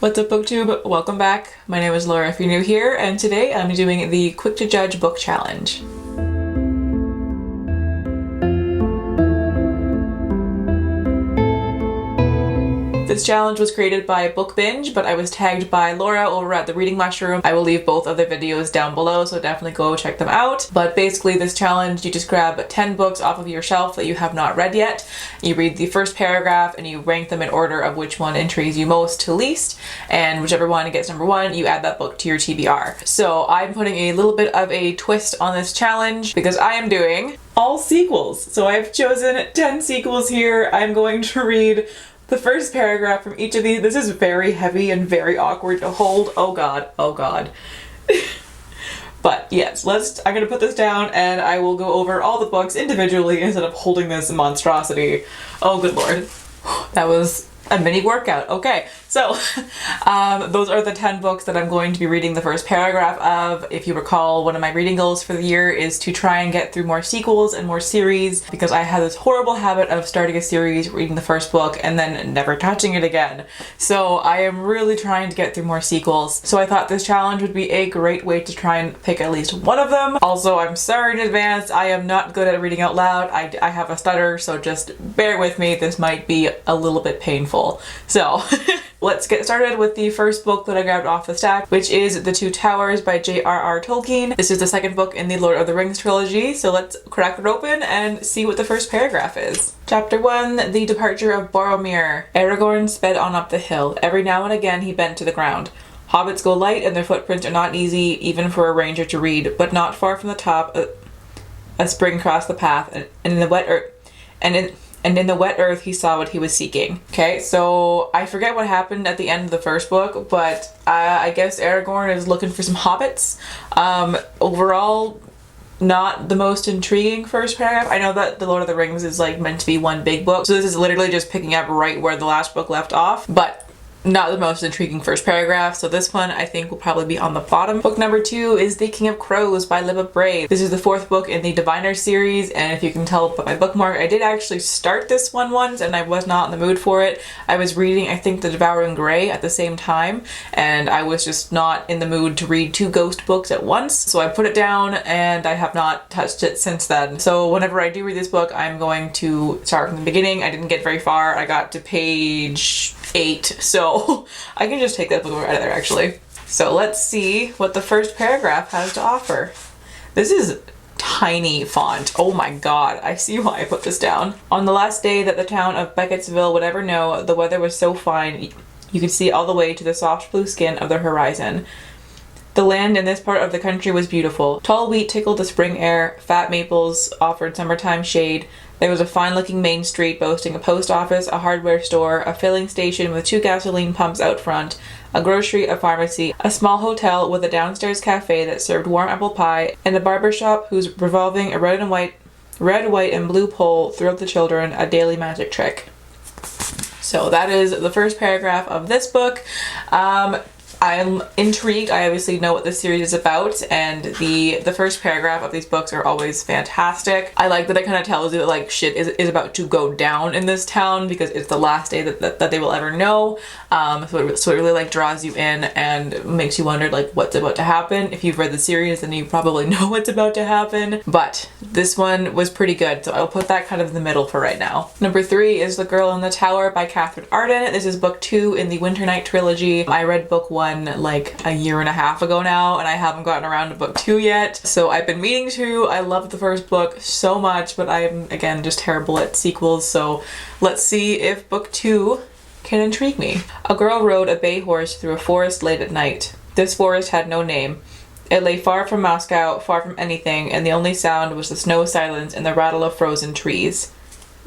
What's up, BookTube? Welcome back. My name is Laura if you're new here, and today I'm doing the Quick to Judge book challenge. This challenge was created by Book Binge, but I was tagged by Laura over at the Reading Mushroom. I will leave both of their videos down below, so definitely go check them out. But basically this challenge, you just grab 10 books off of your shelf that you have not read yet. You read the first paragraph and you rank them in order of which one intrigues you most to least, and whichever one gets number one, you add that book to your TBR. So I'm putting a little bit of a twist on this challenge because I am doing all sequels. So I've chosen 10 sequels here. I'm going to read the first paragraph from each of these. This is very heavy and very awkward to hold. Oh god, oh god. But yes, I'm gonna put this down and I will go over all the books individually instead of holding this monstrosity. Oh good lord. That was a mini workout. Okay, so those are the 10 books that I'm going to be reading the first paragraph of. If you recall, one of my reading goals for the year is to try and get through more sequels and more series, because I had this horrible habit of starting a series, reading the first book, and then never touching it again. So I am really trying to get through more sequels. So I thought this challenge would be a great way to try and pick at least one of them. Also, I'm sorry in advance, I am not good at reading out loud. I have a stutter, so just bear with me. This might be a little bit painful. So let's get started with the first book that I grabbed off the stack, which is The Two Towers by J.R.R. Tolkien. This is the second book in the Lord of the Rings trilogy, so let's crack it open and see what the first paragraph is. Chapter 1, The Departure of Boromir. Aragorn sped on up the hill. Every now and again he bent to the ground. Hobbits go light and their footprints are not easy even for a ranger to read, but not far from the top a spring crossed the path, and in the wet earth in the wet earth he saw what he was seeking. Okay, so I forget what happened at the end of the first book, but I guess Aragorn is looking for some hobbits. Overall, not the most intriguing first paragraph. I know that The Lord of the Rings is like meant to be one big book, so this is literally just picking up right where the last book left off, but not the most intriguing first paragraph, so this one I think will probably be on the bottom. Book number 2 is The King of Crows by Libba Bray. This is the 4th book in the Diviner series, and if you can tell by my bookmark, I did actually start this one once and I was not in the mood for it. I was reading, I think, The Devouring Grey at the same time, and I was just not in the mood to read 2 ghost books at once, so I put it down and I have not touched it since then. So whenever I do read this book, I'm going to start from the beginning. I didn't get very far. I got to page 8, so I can just take that book right there actually. So let's see what the first paragraph has to offer. This is tiny font. Oh my god, I see why I put this down. On the last day that the town of Beckettsville would ever know, the weather was so fine you could see all the way to the soft blue skin of the horizon. The land in this part of the country was beautiful. Tall wheat tickled the spring air, fat maples offered summertime shade. There was a fine-looking main street boasting a post office, a hardware store, a filling station with 2 gasoline pumps out front, a grocery, a pharmacy, a small hotel with a downstairs cafe that served warm apple pie, and a barber shop whose revolving a red, white, and blue pole thrilled the children, a daily magic trick. So that is the first paragraph of this book. I'm intrigued. I obviously know what this series is about, and the first paragraph of these books are always fantastic. I like that it kind of tells you that like shit is about to go down in this town because it's the last day that they will ever know. So it really like draws you in and makes you wonder like what's about to happen. If you've read the series, then you probably know what's about to happen. But this one was pretty good, so I'll put that kind of in the middle for right now. Number 3 is The Girl in the Tower by Katherine Arden. This is book 2 in the Winter Night trilogy. I read book 1 like a year and a half ago now, and I haven't gotten around to book 2 yet, so I've been meaning to. I loved the first book so much, but I am again just terrible at sequels, so let's see if book 2 can intrigue me. A girl rode a bay horse through a forest late at night. This forest had no name. It lay far from Moscow, far from anything, and the only sound was the snow silence and the rattle of frozen trees.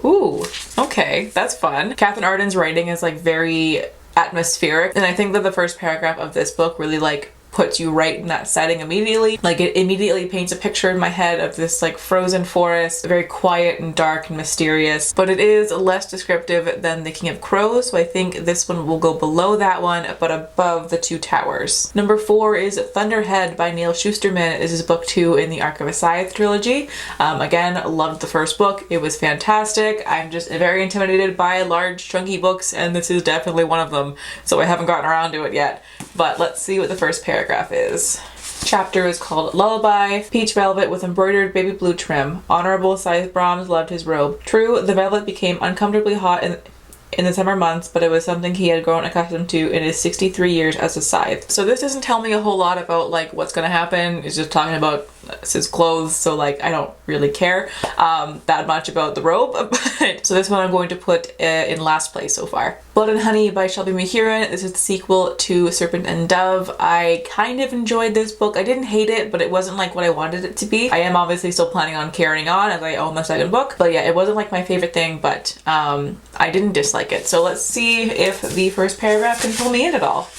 Ooh, okay, that's fun. Katherine Arden's writing is like very atmospheric, and I think that the first paragraph of this book really like puts you right in that setting immediately. Like, it immediately paints a picture in my head of this like frozen forest, very quiet and dark and mysterious, but it is less descriptive than The King of Crows, so I think this one will go below that one, but above The Two Towers. Number 4 is Thunderhead by Neal Shusterman. This is book 2 in the Arc of a Scythe trilogy. Again, loved the first book. It was fantastic. I'm just very intimidated by large chunky books, and this is definitely one of them, so I haven't gotten around to it yet. But let's see what the first paragraph is. Chapter is called Lullaby. Peach velvet with embroidered baby blue trim. Honorable Scythe Brahms loved his robe. True, the velvet became uncomfortably hot in the summer months, but it was something he had grown accustomed to in his 63 years as a scythe. So this doesn't tell me a whole lot about like what's gonna happen. It's just talking about his clothes, so like I don't really care that much about the robe. But so this one I'm going to put in last place so far. Blood and Honey by Shelby Mahurin. This is the sequel to Serpent and Dove. I kind of enjoyed this book. I didn't hate it, but it wasn't like what I wanted it to be. I am obviously still planning on carrying on as I own the second book, but yeah, it wasn't like my favorite thing, but I didn't dislike it. So let's see if the first paragraph can pull me in at all.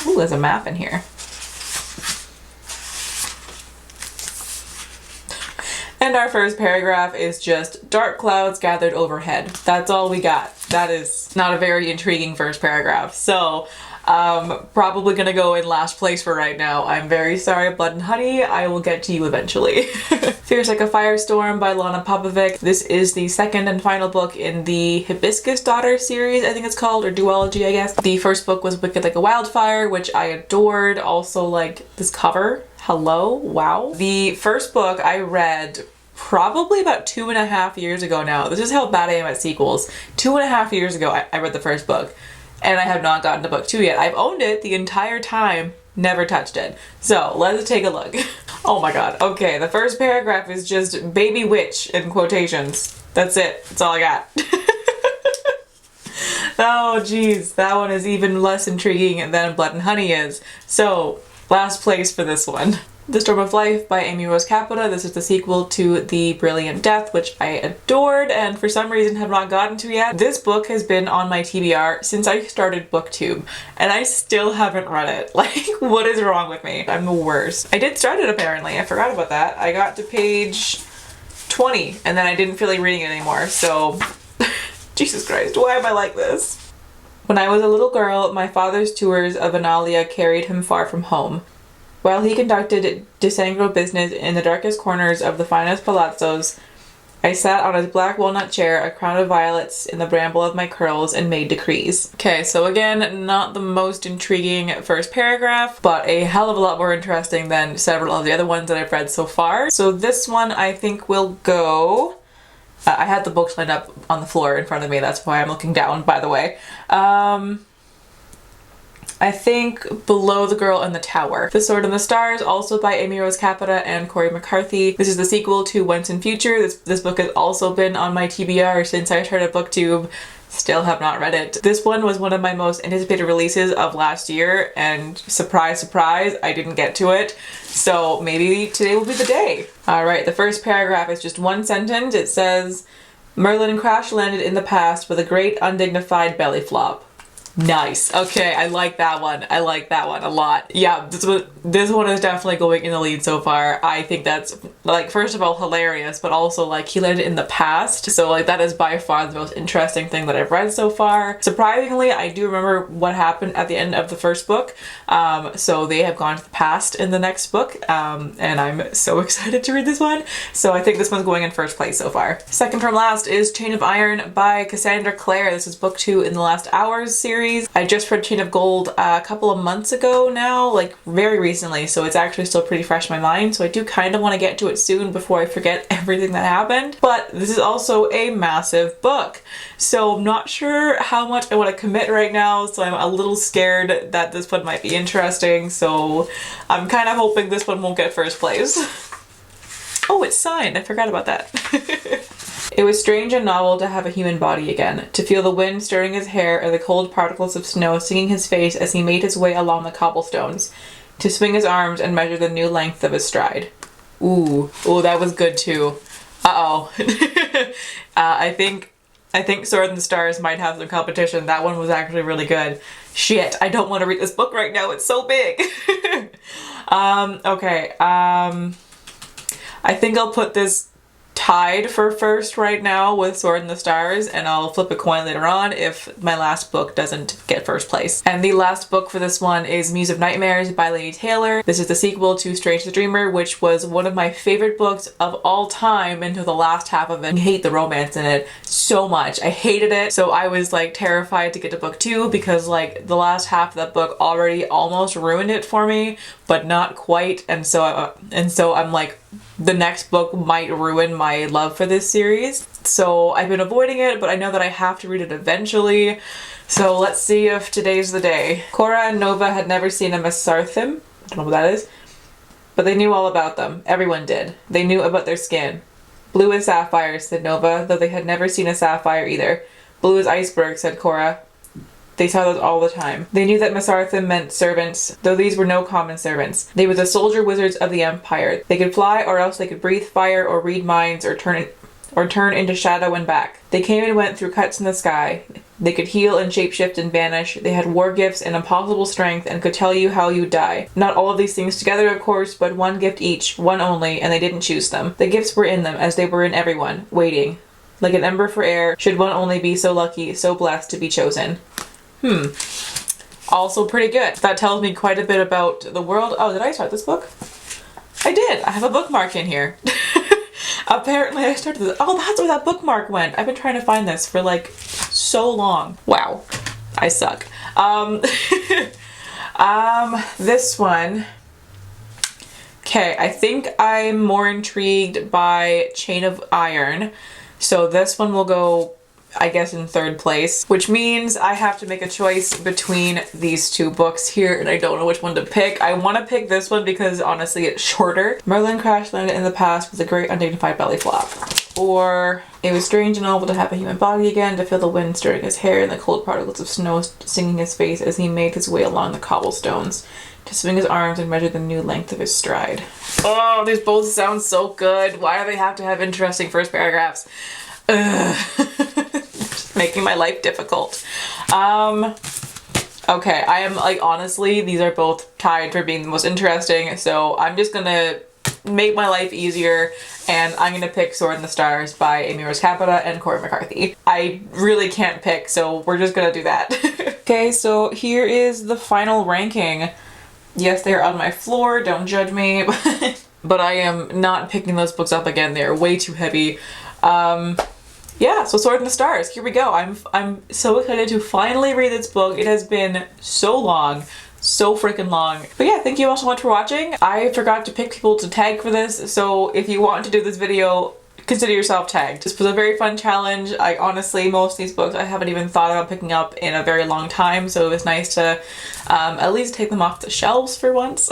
Ooh, there's a map in here. And our first paragraph is just dark clouds gathered overhead. That's all we got. That is not a very intriguing first paragraph. So probably gonna go in last place for right now. I'm very sorry, Blood and Honey. I will get to you eventually. Fierce Like a Firestorm by Lana Popovic. This is the second and final book in the Hibiscus Daughter series, I think it's called, or duology, I guess. The first book was Wicked Like a Wildfire, which I adored. Also, like, this cover. Hello? Wow. The first book I read probably about 2.5 years ago now. This is how bad I am at sequels. 2.5 years ago, I read the first book, and I have not gotten to book 2 yet. I've owned it the entire time, never touched it. So let's take a look. Oh my god. Okay, the first paragraph is just baby witch in quotations. That's it. That's all I got. Oh geez, that one is even less intriguing than Blood and Honey is. So, last place for this one. The Storm of Life by Amy Rose Capetta. This is the sequel to The Brilliant Death, which I adored and for some reason have not gotten to yet. This book has been on my TBR since I started BookTube, and I still haven't read it. Like, what is wrong with me? I'm the worst. I did start it apparently. I forgot about that. I got to page 20 and then I didn't feel like reading it anymore, so Jesus Christ, why am I like this? When I was a little girl, my father's tours of Analia carried him far from home. While he conducted disangro business in the darkest corners of the finest palazzos, I sat on his black walnut chair, a crown of violets in the bramble of my curls, and made decrees. Okay, so again, not the most intriguing first paragraph, but a hell of a lot more interesting than several of the other ones that I've read so far. So this one I think will go... I had the books lined up on the floor in front of me, that's why I'm looking down, by the way. I think below The Girl in the Tower. The Sword in the Stars, also by Amy Rose Capetta and Cori McCarthy. This is the sequel to Once and Future. This book has also been on my TBR since I started BookTube. Still have not read it. This one was one of my most anticipated releases of last year, and surprise, surprise, I didn't get to it. So maybe today will be the day. Alright, the first paragraph is just one sentence. It says, Merlin crash landed in the past with a great undignified belly flop. Nice. Okay, I like that one. I like that one a lot. Yeah, this one is definitely going in the lead so far. I think that's, like, first of all, hilarious, but also, like, he landed in the past. So, like, that is by far the most interesting thing that I've read so far. Surprisingly, I do remember what happened at the end of the first book. So they have gone to the past in the next book. And I'm so excited to read this one. So I think this one's going in first place so far. Second from last is Chain of Iron by Cassandra Clare. This is book 2 in the Last Hours series. I just read Chain of Gold a couple of months ago now, like very recently, so it's actually still pretty fresh in my mind, so I do kind of want to get to it soon before I forget everything that happened. But this is also a massive book, so I'm not sure how much I want to commit right now, so I'm a little scared that this one might be interesting, so I'm kind of hoping this one won't get first place. Oh, it's signed. I forgot about that. It was strange and novel to have a human body again, to feel the wind stirring his hair or the cold particles of snow stinging his face as he made his way along the cobblestones, to swing his arms and measure the new length of his stride. Ooh, that was good too. Uh-oh. I think Sword in the Stars might have some competition. That one was actually really good. Shit, I don't want to read this book right now. It's so big. Okay. I think I'll put this tied for first right now with Sword in the Stars, and I'll flip a coin later on if my last book doesn't get first place. And the last book for this one is Muse of Nightmares by Laini Taylor. This is the sequel to Strange the Dreamer, which was one of my favorite books of all time until the last half of it. I hate the romance in it so much. I hated it. So I was like terrified to get to book 2 because like the last half of that book already almost ruined it for me, but not quite. And so I'm like, the next book might ruin my love for this series. So I've been avoiding it, but I know that I have to read it eventually. So let's see if today's the day. Cora and Nova had never seen a Mesarthim. I don't know what that is. But they knew all about them. Everyone did. They knew about their skin. Blue as sapphire, said Nova, though they had never seen a sapphire either. Blue as iceberg, said Cora. They saw those all the time. They knew that Mesarthim meant servants, though these were no common servants. They were the soldier wizards of the Empire. They could fly, or else they could breathe fire, or read minds, or turn into shadow and back. They came and went through cuts in the sky. They could heal and shapeshift and vanish. They had war gifts and impossible strength and could tell you how you'd die. Not all of these things together, of course, but one gift each, one only, and they didn't choose them. The gifts were in them, as they were in everyone, waiting. Like an ember for air, should one only be so lucky, so blessed to be chosen. Also pretty good. That tells me quite a bit about the world. Oh, did I start this book? I did. I have a bookmark in here. Apparently I started this. Oh, that's where that bookmark went. I've been trying to find this for like so long. Wow. I suck. This one. Okay, I think I'm more intrigued by Chain of Iron. So this one will go, I guess, in third place, which means I have to make a choice between these two books here, and I don't know which one to pick. I want to pick this one because honestly it's shorter. Merlin crash landed in the past with a great undignified belly flop. Or it was strange and awful to have a human body again, to feel the wind stirring his hair and the cold particles of snow stinging his face as he made his way along the cobblestones, to swing his arms and measure the new length of his stride. Oh, these both sound so good. Why do they have to have interesting first paragraphs? Just making my life difficult. Okay, I am like, honestly, these are both tied for being the most interesting, so I'm just gonna make my life easier and I'm gonna pick Sword in the Stars by Amy Rose Capetta and Cori McCarthy. I really can't pick, so we're just gonna do that. Okay, so here is the final ranking. Yes, they're on my floor, don't judge me, but I am not picking those books up again. They're way too heavy. Yeah, so Sword in the Stars, here we go. I'm so excited to finally read this book. It has been so long, so freaking long. But yeah, thank you all so much for watching. I forgot to pick people to tag for this, so if you want to do this video, consider yourself tagged. This was a very fun challenge. I honestly, most of these books I haven't even thought about picking up in a very long time, so it was nice to at least take them off the shelves for once.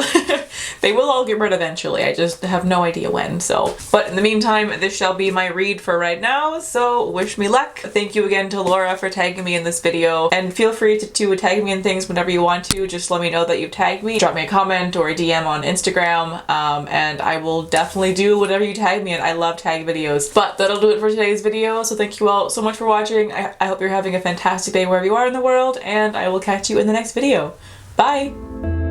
They will all get rid eventually, I just have no idea when, so. But in the meantime, this shall be my read for right now, so wish me luck. Thank you again to Laura for tagging me in this video, and feel free to tag me in things whenever you want to. Just let me know that you've tagged me. Drop me a comment or a DM on Instagram, and I will definitely do whatever you tag me in. I love tag videos. But that'll do it for today's video, so thank you all so much for watching. I hope you're having a fantastic day wherever you are in the world, and I will catch you in the next video. Bye!